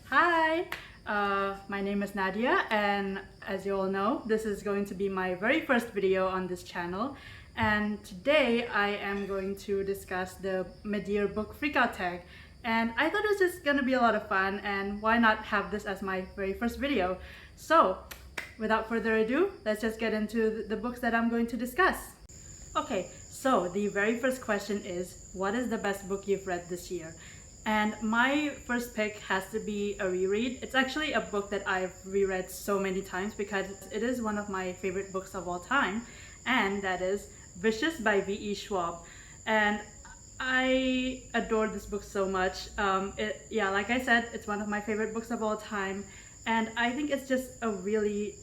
Hi, my name is Nadia, and as you all know, this is going to be my very first video on this channel. And today I am going to discuss the mid-year book freakout tag. And I thought it was just gonna be a lot of fun, and why not have this as my very first video? So, without further ado, let's just get into the books that I'm going to discuss. Okay, so the very first question is, what is the best book you've read this year? And my first pick has to be a reread. It's actually a book that I've reread so many times because it is one of my favorite books of all time, and that is Vicious by V.E. Schwab. And I adore this book so much. Like I said, it's one of my favorite books of all time, and I think it's just a really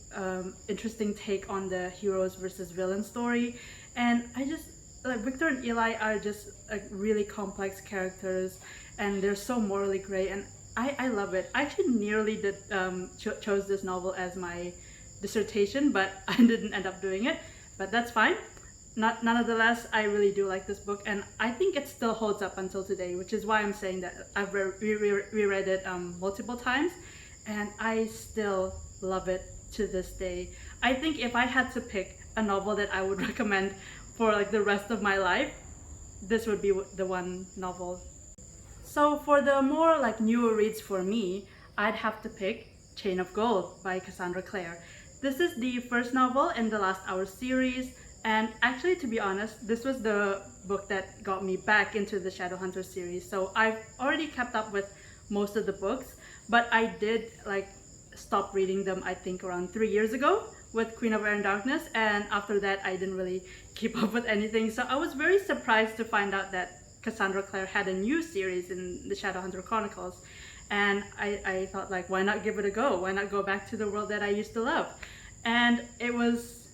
interesting take on the heroes versus villain story. And I just like Victor and Eli are just like really complex characters, and they're so morally gray, and I love it. I actually nearly did chose this novel as my dissertation, but I didn't end up doing it, but that's fine. Nonetheless, I really do like this book, and I think it still holds up until today, which is why I'm saying that I've reread it multiple times, and I still love it to this day. I think if I had to pick a novel that I would recommend for like the rest of my life, this would be the one novel. So for the more like newer reads for me, I'd have to pick Chain of Gold by Cassandra Clare. This is the first novel in the Last Hour series, and actually, to be honest, this was the book that got me back into the Shadowhunter series. So I've already kept up with most of the books, but I did like stop reading them I think around 3 years ago with Queen of Air and Darkness, and after that I didn't really keep up with anything. So I was very surprised to find out that Cassandra Clare had a new series in the Shadowhunter Chronicles, and I thought, like, why not give it a go? Why not go back to the world that I used to love? And it was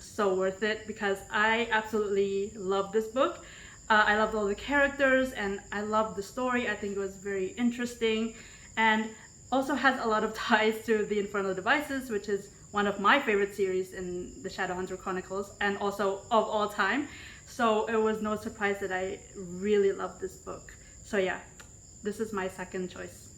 so worth it because I absolutely loved this book. I loved all the characters, and I loved the story. I think it was very interesting, and also has a lot of ties to the Infernal Devices, which is one of my favorite series in the Shadowhunter Chronicles, and also of all time. So it was no surprise that I really loved this book. So yeah, this is my second choice.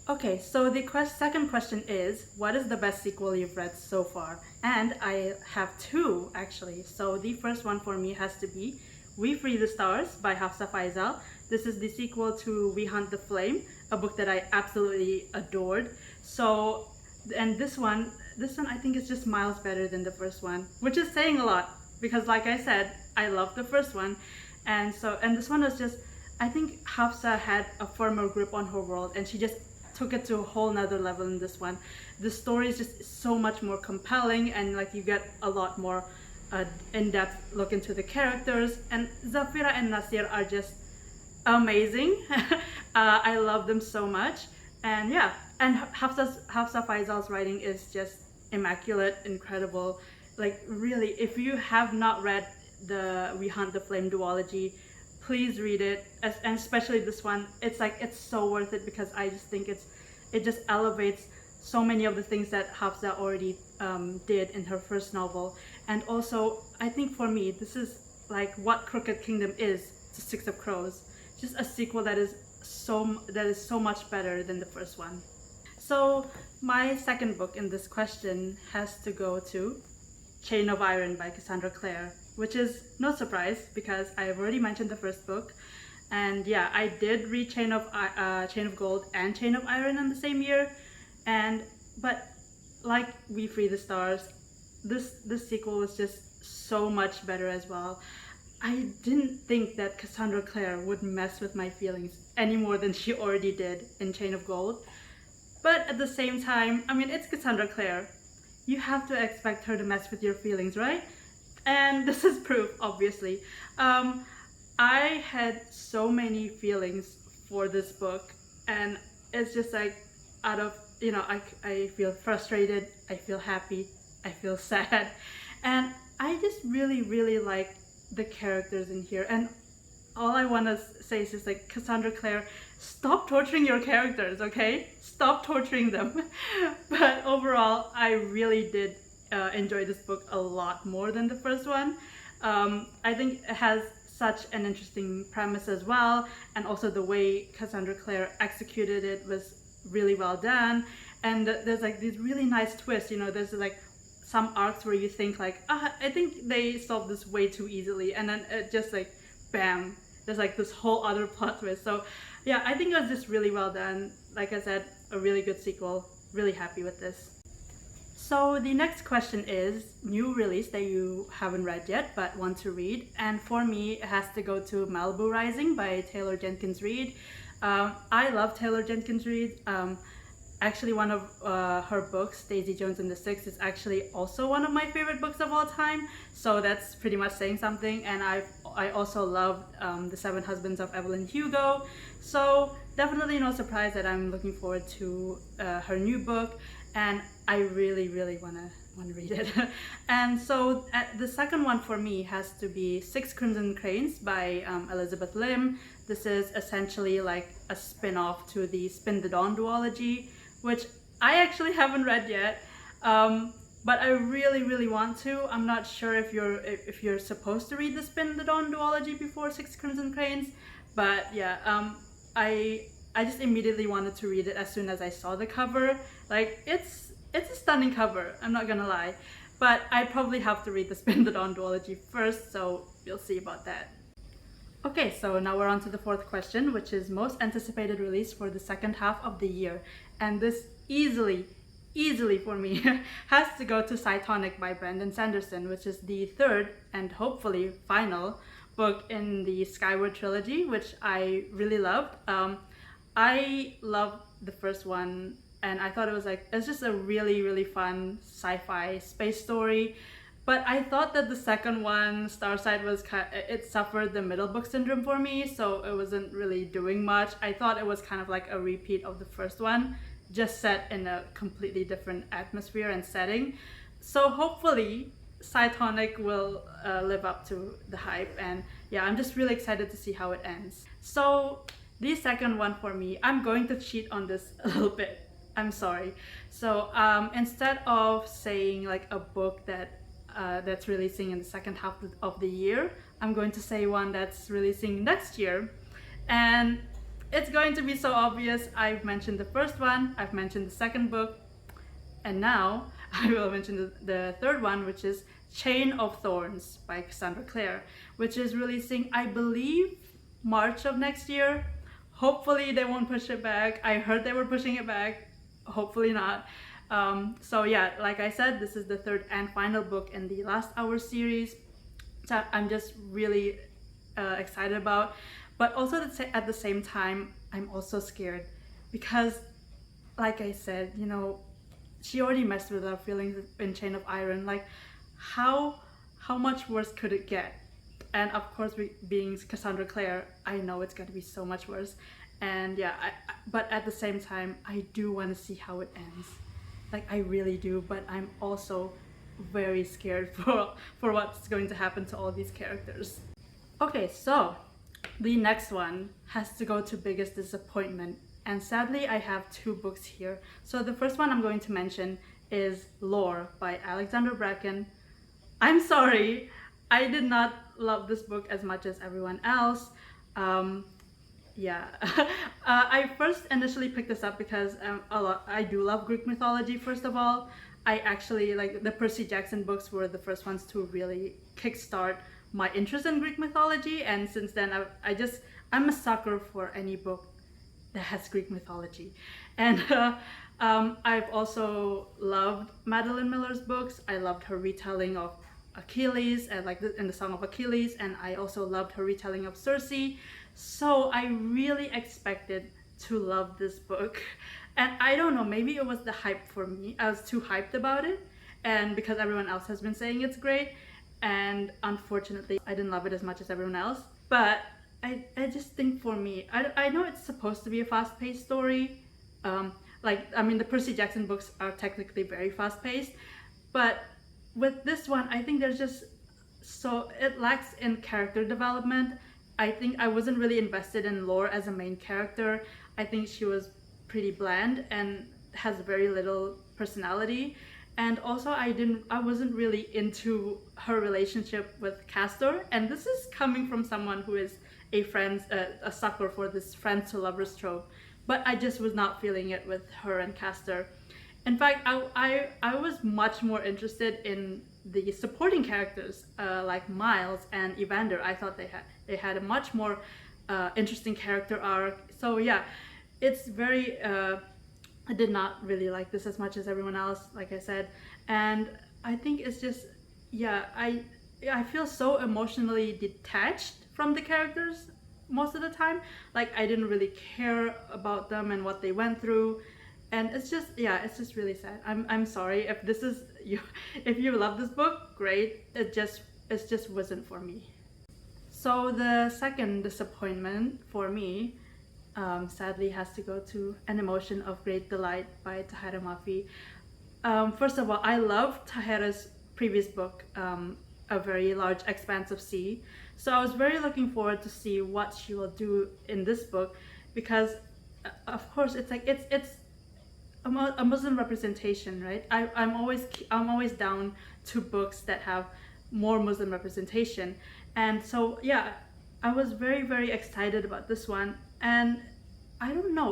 Okay, so the second question is, what is the best sequel you've read so far? And I have two, actually. So the first one for me has to be We Free the Stars by Hafsa Faizal. This is the sequel to We Hunt the Flame, a book that I absolutely adored. So, and this one I think is just miles better than the first one, which is saying a lot because, like I said, I loved the first one, and this one was just, I think Hafsa had a firmer grip on her world, and she just took it to a whole nother level in this one. The story is just so much more compelling, and like you get a lot more in-depth look into the characters, and Zafira and Nasir are just amazing. I love them so much, and yeah, and Hafsa Faizal's writing is just immaculate, incredible. Like really, if you have not read the We Hunt the Flame duology, please read it, and especially this one. It's so worth it because I just think it just elevates so many of the things that Hafsa already did in her first novel. And also, I think for me, this is like what Crooked Kingdom is to Six of Crows. Just a sequel that is so much better than the first one. So my second book in this question has to go to Chain of Iron by Cassandra Clare, which is no surprise because I have already mentioned the first book. And yeah, I did read Chain of Gold and Chain of Iron in the same year, but like We Free the Stars, this sequel was just so much better as well. I didn't think that Cassandra Clare would mess with my feelings any more than she already did in Chain of Gold. But at the same time, I mean, it's Cassandra Clare. You have to expect her to mess with your feelings, right? And this is proof, obviously. I had so many feelings for this book, and it's just like out of, I feel frustrated, I feel happy, I feel sad, and I just really, really like the characters in here. And all I want to say is just like, Cassandra Clare, stop torturing your characters, okay? Stop torturing them. But overall, I really did enjoy this book a lot more than the first one. I think it has such an interesting premise as well, and also the way Cassandra Clare executed it was really well done, and there's like these really nice twists. There's like some arcs where you think like, I think they solved this way too easily, and then it just like, bam, there's like this whole other plot twist. So yeah, I think it was just really well done. Like I said, a really good sequel. Really happy with this. So the next question is new release that you haven't read yet but want to read, and for me it has to go to Malibu Rising by Taylor Jenkins Reid. I love Taylor Jenkins Reid. Actually, one of her books, Daisy Jones and the Six, is actually also one of my favorite books of all time. So that's pretty much saying something. And I also loved The Seven Husbands of Evelyn Hugo. So definitely no surprise that I'm looking forward to her new book, and I really want to read it. And so the second one for me has to be Six Crimson Cranes by Elizabeth Lim. This is essentially like a spin-off to the Spin the Dawn duology, which I actually haven't read yet, but I really want to. I'm not sure if you're supposed to read the Spin the Dawn duology before Six Crimson Cranes, but yeah, I just immediately wanted to read it as soon as I saw the cover. Like it's a stunning cover, I'm not gonna lie, but I probably have to read the Spin the Dawn duology first, so we'll see about that. Okay, so now we're on to the fourth question, which is most anticipated release for the second half of the year. And this easily for me has to go to Cytonic by Brandon Sanderson, which is the third and hopefully final book in the Skyward trilogy, which I really loved. I loved the first one, and I thought it's just a really fun sci-fi space story. But I thought that the second one, Starside, it suffered the middle book syndrome for me, so it wasn't really doing much. I thought it was kind of like a repeat of the first one, just set in a completely different atmosphere and setting. So hopefully Cytonic will live up to the hype, and yeah, I'm just really excited to see how it ends. So the second one for me, I'm going to cheat on this a little bit. I'm sorry. So instead of saying like a book that's releasing in the second half of the year, I'm going to say one that's releasing next year. And it's going to be so obvious. I've mentioned the first one, I've mentioned the second book, and now I will mention the third one, which is Chain of Thorns by Cassandra Clare, which is releasing, I believe, March of next year. Hopefully they won't push it back. I heard they were pushing it back. Hopefully not. So yeah, like I said, this is the third and final book in the Last Hour series that I'm just really excited about. But also at the same time, I'm also scared because, like I said, she already messed with our feelings in Chain of Iron. Like, how much worse could it get? And of course, being Cassandra Clare, I know it's going to be so much worse. And yeah, but at the same time, I do want to see how it ends. Like, I really do, but I'm also very scared for what's going to happen to all these characters. Okay, so the next one has to go to biggest disappointment. And sadly, I have two books here. So the first one I'm going to mention is Lore by Alexander Bracken. I'm sorry, I did not love this book as much as everyone else. Yeah, I first initially picked this up because I do love Greek mythology. First of all, I actually like the Percy Jackson books were the first ones to really kickstart my interest in Greek mythology, and since then I'm a sucker for any book that has Greek mythology. And I've also loved Madeline Miller's books. I loved her retelling of Achilles and in the Song of Achilles, and I also loved her retelling of Circe. So I really expected to love this book, and I don't know, maybe it was the hype for me. I was too hyped about it, and because everyone else has been saying it's great, and unfortunately I didn't love it as much as everyone else. But I just think for me, I know it's supposed to be a fast-paced story. The Percy Jackson books are technically very fast-paced, but with this one, I think it lacks in character development. I think I wasn't really invested in Lore as a main character. I think she was pretty bland and has very little personality. And also I wasn't really into her relationship with Castor. And this is coming from someone who is a sucker for this friends to lovers trope. but I just was not feeling it with her and Castor. In fact, I was much more interested in the supporting characters, like Miles and Evander. I thought they had a much more interesting character arc. So yeah, it's very. I did not really like this as much as everyone else, like I said, and I think it's just, yeah, I feel so emotionally detached from the characters most of the time. Like I didn't really care about them and what they went through, and it's just, yeah, it's just really sad. I'm sorry if this is you. If you love this book, great. It just wasn't for me. So the second disappointment for me, sadly, has to go to An Emotion of Great Delight by Tahereh Mafi. First of all, I love Tahereh's previous book, A Very Large Expanse of Sea. So I was very looking forward to see what she will do in this book, because of course it's like it's a Muslim representation, right? I'm always down to books that have more Muslim representation, and so yeah, I was very excited about this one, and I don't know,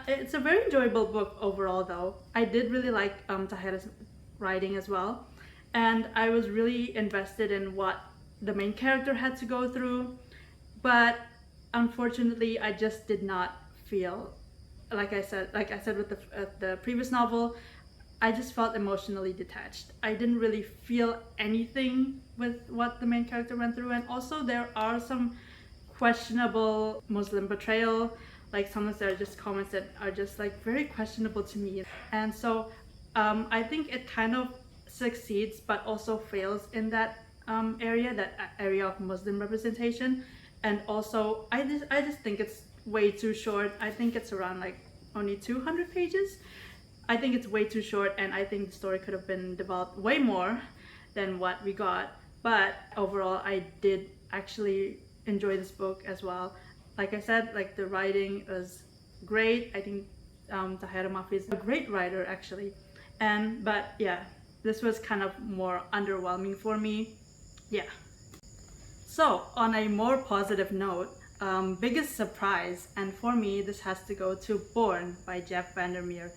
it's a very enjoyable book overall. Though I did really like Tahereh's writing as well, and I was really invested in what the main character had to go through, but unfortunately I just did not feel, like I said with the previous novel, I just felt emotionally detached. I didn't really feel anything with what the main character went through, and also there are some questionable Muslim betrayal, like some of their just comments that are just like very questionable to me. And so I think it kind of succeeds but also fails in that area of Muslim representation. And also I just think it's way too short. I think it's around like only 200 pages. I think it's way too short, and I think the story could have been developed way more than what we got. But overall, I did actually enjoy this book as well. Like I said, like the writing was great. I think Tahereh Mafi is a great writer actually. But yeah, this was kind of more underwhelming for me. Yeah. So on a more positive note, biggest surprise, and for me this has to go to Born by Jeff Vandermeer.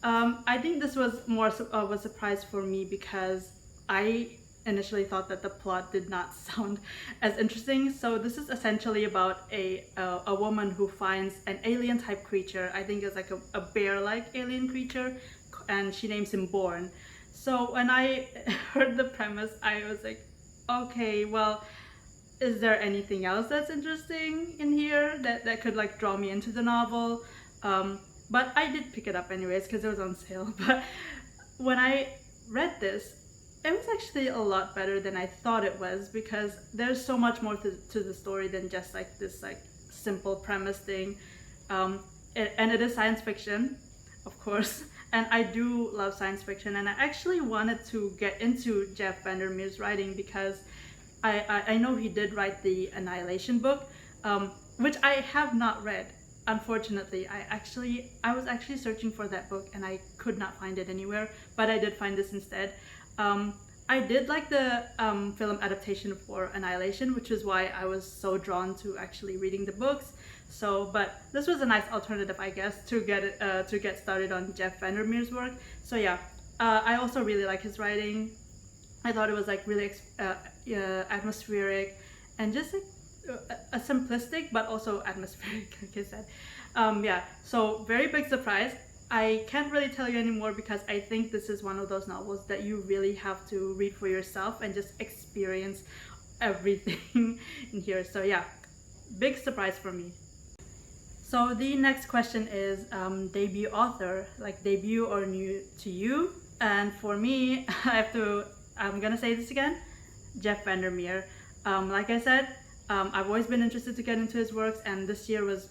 I think this was more of a surprise for me because I initially thought that the plot did not sound as interesting. So this is essentially about a woman who finds an alien type creature. I think it's like a bear-like alien creature, and she names him Born. So when I heard the premise, I was like, okay, well, is there anything else that's interesting in here that could like draw me into the novel? But I did pick it up anyways because it was on sale. But when I read this, it was actually a lot better than I thought it was, because there's so much more to the story than just like this like simple premise thing. And it is science fiction, of course, and I do love science fiction, and I actually wanted to get into Jeff Vandermeer's writing because I know he did write the Annihilation book, which I have not read. Unfortunately, I was actually searching for that book and I could not find it anywhere, but I did find this instead. I did like the film adaptation for Annihilation, which is why I was so drawn to actually reading the books. So, but this was a nice alternative, I guess, to get started on Jeff Vandermeer's work. So yeah, I also really like his writing. I thought it was like really atmospheric and just like a simplistic but also atmospheric, like I said. Yeah, so very big surprise. I can't really tell you anymore because I think this is one of those novels that you really have to read for yourself and just experience everything in here. So yeah, big surprise for me. So the next question is debut author, like debut or new to you. And for me, I'm gonna say this again, Jeff Vandermeer. Like I said, I've always been interested to get into his works, and this year was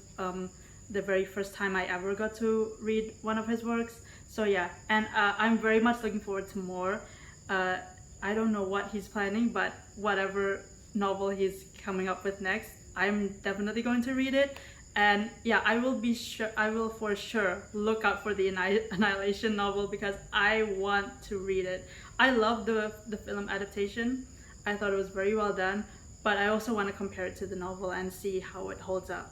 the very first time I ever got to read one of his works. So yeah, and I'm very much looking forward to more. I don't know what he's planning, but whatever novel he's coming up with next, I'm definitely going to read it. And yeah, I will for sure look out for the Annihilation novel because I want to read it. I love the film adaptation. I thought it was very well done, but I also want to compare it to the novel and see how it holds up.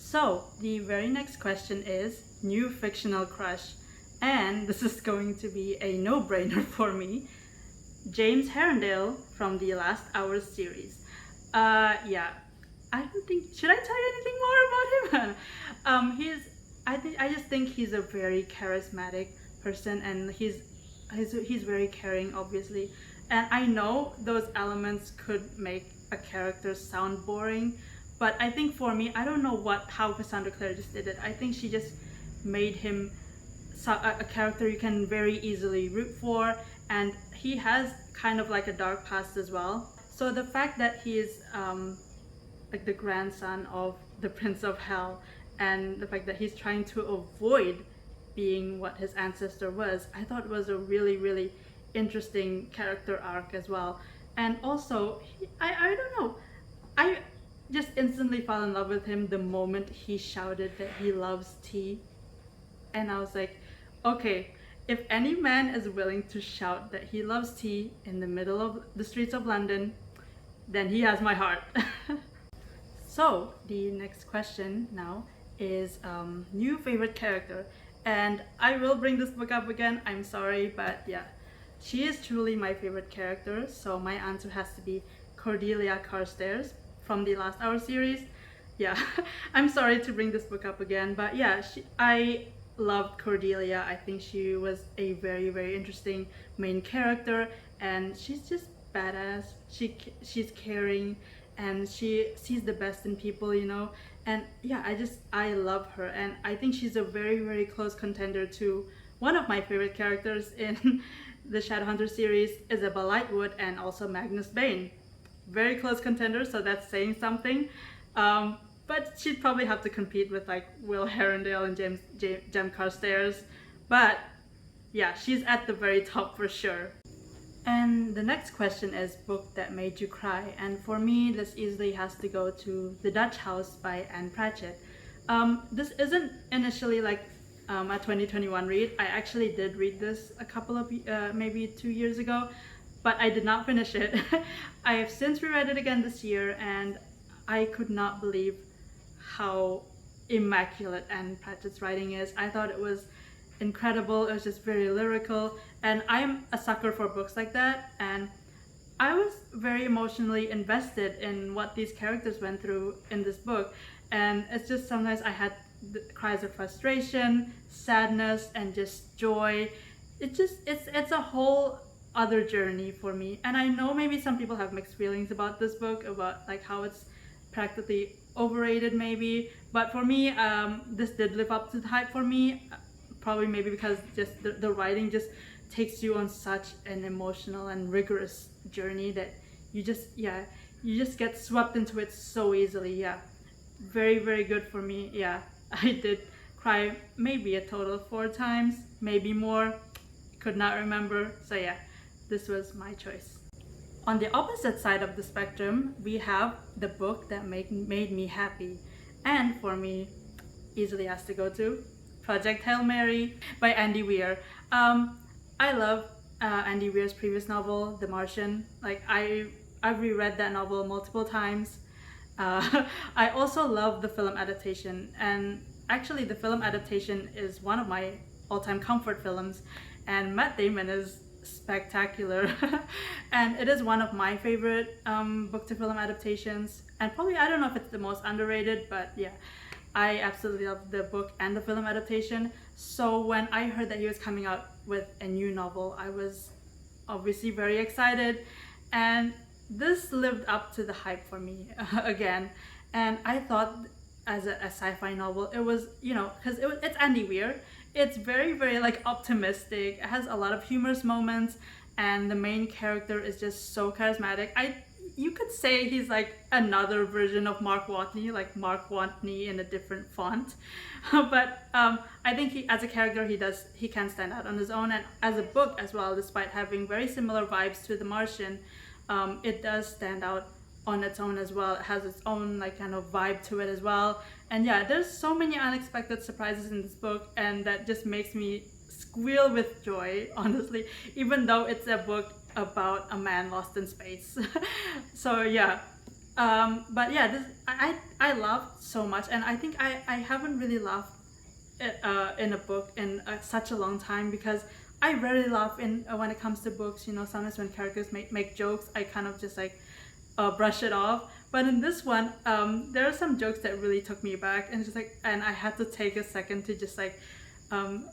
So the very next question is new fictional crush, and this is going to be a no-brainer for me. James Herondale from the Last Hours series. Yeah, I don't think, should I tell you anything more about him? I just think he's a very charismatic person, and he's very caring, obviously. And I know those elements could make a character sound boring, but I think for me, I don't know how Cassandra Clare just did it. I think she just made him a character you can very easily root for, and he has kind of like a dark past as well. So the fact that he is like the grandson of the Prince of Hell, and the fact that he's trying to avoid being what his ancestor was, I thought was a really, really interesting character arc as well. And also, I don't know, I just instantly fell in love with him the moment he shouted that he loves tea. And I was like, okay, if any man is willing to shout that he loves tea in the middle of the streets of London, then he has my heart. So the next question now is new favorite character, and I will bring this book up again, I'm sorry, but yeah, she is truly my favorite character, so my answer has to be Cordelia Carstairs from the Last Hour series. Yeah, I'm sorry to bring this book up again, but yeah, I loved Cordelia. I think she was a very, very interesting main character, and she's just badass. She's caring, and she sees the best in people, you know. And yeah, I love her, and I think she's a very, very close contender to one of my favorite characters in the Shadowhunter series, Isabel Lightwood, and also Magnus Bane. Very close contender, so that's saying something. But she'd probably have to compete with like Will Herondale and Jem Carstairs. But yeah, she's at the very top for sure. And the next question is book that made you cry. And for me, this easily has to go to The Dutch House by Anne Pratchett. This isn't initially like a 2021 read. I actually did read this a couple of, maybe 2 years ago, but I did not finish it. I have since reread it again this year, and I could not believe how immaculate Anne Pratchett's writing is. I thought it was incredible. It was just very lyrical, and I'm a sucker for books like that, and I was very emotionally invested in what these characters went through in this book. And it's just sometimes I had cries of frustration, sadness, and just joy. It's a whole other journey for me. And I know maybe some people have mixed feelings about this book, about like how it's practically overrated maybe, but for me, this did live up to the hype for me. Probably maybe because just the writing just takes you on such an emotional and rigorous journey that you just get swept into it so easily. Yeah, very, very good for me. Yeah, I did cry maybe a total of 4 times, maybe more, could not remember. So yeah, this was my choice. On the opposite side of the spectrum, we have the book that made me happy, and for me, easily has to go to Project Hail Mary by Andy Weir. I love Andy Weir's previous novel, The Martian. Like I've reread that novel multiple times. I also love the film adaptation, and actually the film adaptation is one of my all-time comfort films, and Matt Damon is spectacular. And it is one of my favorite book to film adaptations, and probably, I don't know if it's the most underrated, but yeah, I absolutely love the book and the film adaptation. So when I heard that he was coming out with a new novel, I was obviously very excited, and this lived up to the hype for me again. And I thought as a sci-fi novel, it was, you know, because it's Andy Weir. It's very, very like optimistic. It has a lot of humorous moments, and the main character is just so charismatic. You could say he's like another version of Mark Watney, like Mark Watney in a different font. But I think as a character, he can stand out on his own, and as a book as well, despite having very similar vibes to The Martian, it does stand out on its own as well. It has its own like kind of vibe to it as well. And yeah, there's so many unexpected surprises in this book, and that just makes me squeal with joy, honestly, even though it's a book about a man lost in space. So yeah, But yeah, I laughed so much, and I think I haven't really laughed in a book in such a long time, because I rarely laugh in when it comes to books. You know, sometimes when characters make jokes, I kind of just like brush it off. But in this one, there are some jokes that really took me back, and just like, and I had to take a second to just like um,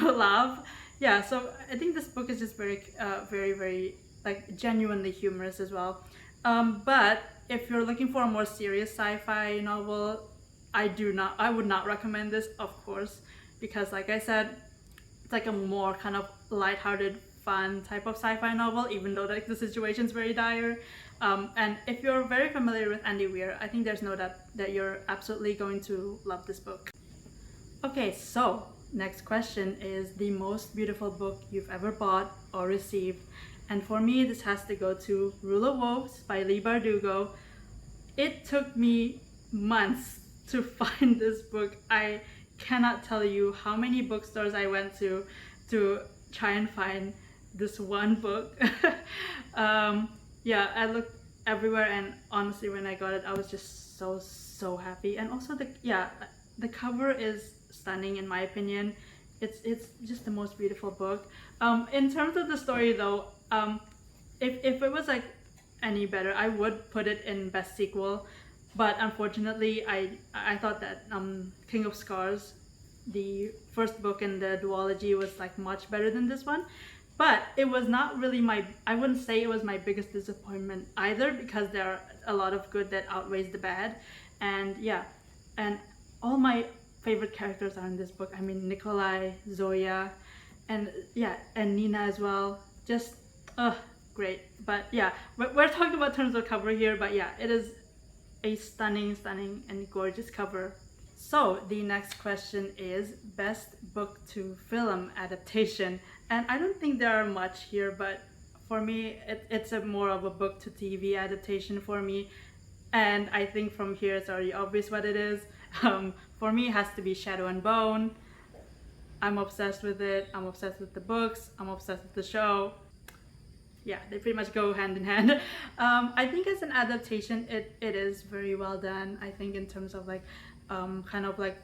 laugh. Yeah, so I think this book is just very like genuinely humorous as well. But if you're looking for a more serious sci-fi novel, I would not recommend this, of course, because like I said, it's like a more kind of lighthearted, fun type of sci-fi novel, even though like the situation's very dire. And if you're very familiar with Andy Weir, I think there's no doubt that you're absolutely going to love this book. Okay, so next question is the most beautiful book you've ever bought or received. And for me, this has to go to Rule of Wolves by Leigh Bardugo. It took me months to find this book. I cannot tell you how many bookstores I went to try and find this one book. Yeah, I looked everywhere, and honestly, when I got it, I was just so happy. And also the cover is stunning in my opinion. It's just the most beautiful book. In terms of the story though, if it was like any better, I would put it in best sequel. But unfortunately, I thought that King of Scars, the first book in the duology, was like much better than this one. But it was not really I wouldn't say it was my biggest disappointment either, because there are a lot of good that outweighs the bad. And yeah, and all my favorite characters are in this book. I mean, Nikolai, Zoya, and yeah, and Nina as well. Just great. But yeah, we're talking about terms of cover here, but yeah, it is a stunning and gorgeous cover. So the next question is best book to film adaptation. And I don't think there are much here, but for me, it's more of a book to TV adaptation for me. And I think from here it's already obvious what it is. For me, it has to be Shadow and Bone. I'm obsessed with it. I'm obsessed with the books. I'm obsessed with the show. Yeah, they pretty much go hand in hand. I think as an adaptation, it is very well done. I think in terms of like kind of like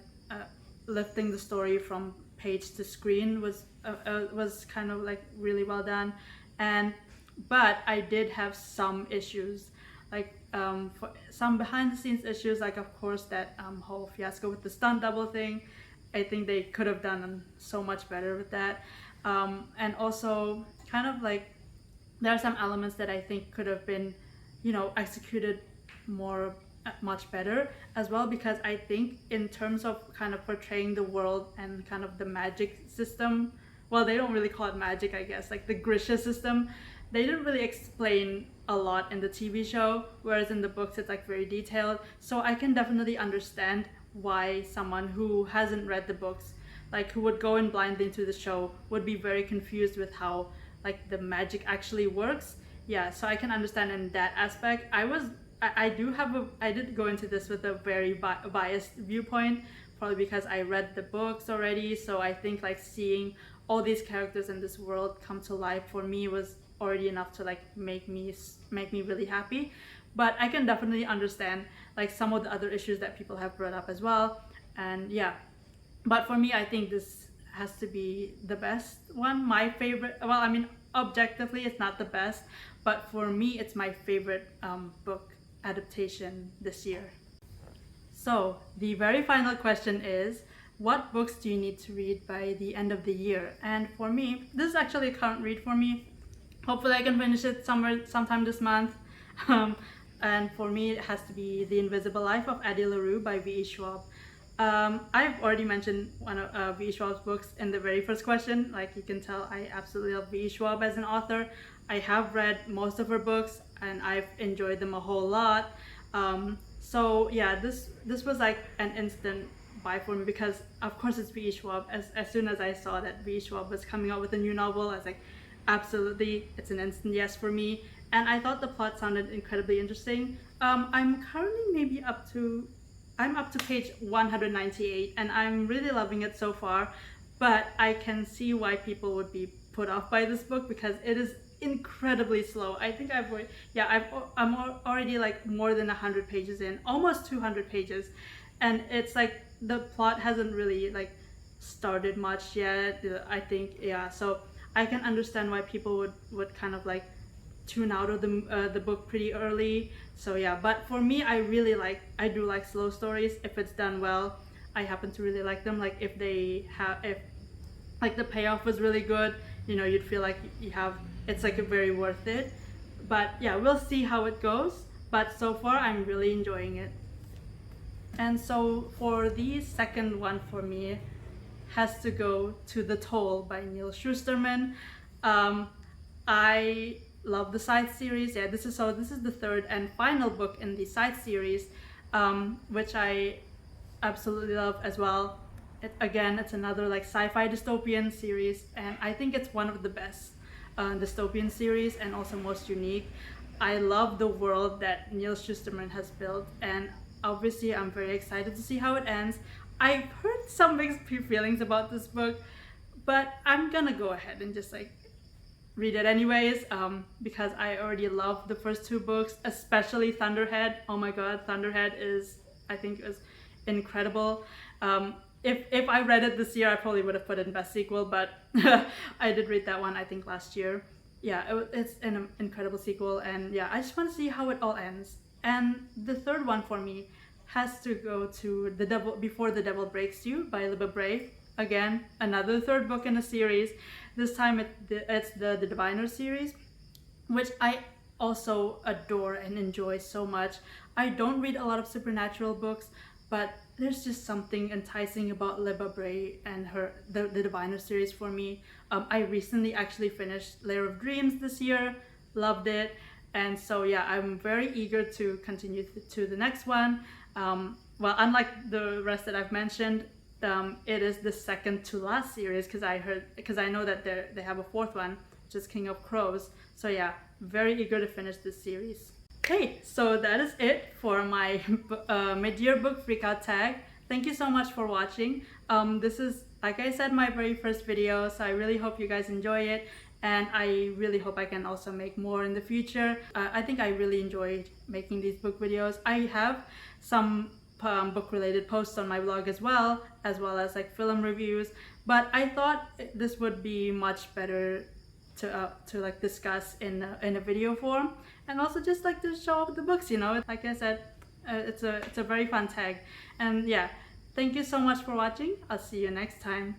lifting the story from page to screen was kind of like really well done. But I did have some issues, like for some behind the scenes issues, like of course that whole fiasco with the stunt double thing. I think they could have done so much better with that. And also kind of like there are some elements that I think could have been, you know, executed much better as well, because I think in terms of kind of portraying the world and kind of the magic system, well, they don't really call it magic, I guess, like the Grisha system, they didn't really explain a lot in the TV show, whereas in the books it's like very detailed. So I can definitely understand why someone who hasn't read the books, like who would go in blindly into the show, would be very confused with how like the magic actually works. Yeah, so I can understand in that aspect. I did go into this with a very biased viewpoint, probably because I read the books already. So I think like seeing all these characters in this world come to life for me was already enough to like make me really happy. But I can definitely understand like some of the other issues that people have brought up as well. And yeah, but for me, I think this has to be the best one. My favorite, well, I mean, objectively it's not the best, but for me it's my favorite book adaptation this year. So the very final question is, what books do you need to read by the end of the year? And for me, this is actually a current read for me. Hopefully I can finish it sometime this month. And for me, it has to be The Invisible Life of Addie LaRue by V.E. Schwab. I've already mentioned one of V.E. Schwab's books in the very first question. Like you can tell, I absolutely love V.E. Schwab as an author. I have read most of her books and I've enjoyed them a whole lot. So yeah, this was like an instant buy for me, because of course it's V.E. Schwab. As soon as I saw that V.E. Schwab was coming out with a new novel, I was like, absolutely, it's an instant yes for me. And I thought the plot sounded incredibly interesting. I'm currently up to page 198 and I'm really loving it so far, but I can see why people would be put off by this book, because it is incredibly slow. I think I'm already like more than 100 pages in, almost 200 pages, and it's like the plot hasn't really like started much yet. I think, yeah, so I can understand why people would kind of like tune out of the book pretty early. So yeah, but for me, I do like slow stories if it's done well. I happen to really like them. Like if like the payoff was really good, you know, you'd feel like you have it's like a very worth it. But yeah, we'll see how it goes. But so far, I'm really enjoying it. And so for the second one for me has to go to The Toll by Neil Shusterman. I love the Scythe series. Yeah, this is the third and final book in the Scythe series, which I absolutely love as well. It's another like sci-fi dystopian series, and I think it's one of the best dystopian series and also most unique. I love the world that Neil Shusterman has built, and obviously I'm very excited to see how it ends. I've heard some mixed feelings about this book, but I'm gonna go ahead and just like read it anyways, because I already love the first two books, especially Thunderhead. Oh my god, Thunderhead I think is incredible. If I read it this year, I probably would have put it in best sequel, but I did read that one I think last year. Yeah, it's an incredible sequel, and yeah, I just want to see how it all ends. And the third one for me has to go to The Devil Before the Devil Breaks You by Libba Brave. Again, another third book in a series. This time it's the Diviner series, which I also adore and enjoy so much. I don't read a lot of supernatural books, but there's just something enticing about Libba Bray and the Diviner series for me. I recently actually finished Lair of Dreams this year, loved it, and so yeah, I'm very eager to continue to the next one. Well, unlike the rest that I've mentioned, it is the second to last series because I know that they have a fourth one, which is King of Crows. So yeah, very eager to finish this series. Okay, so that is it for my mid-year book freakout tag. Thank you so much for watching. This is, like I said, my very first video, so I really hope you guys enjoy it, and I really hope I can also make more in the future. I think I really enjoyed making these book videos. I have some book related posts on my blog as well as like film reviews, but I thought this would be much better to like discuss in a video form, and also just like to show off the books, you know. Like I said, it's a very fun tag. And yeah, thank you so much for watching. I'll see you next time.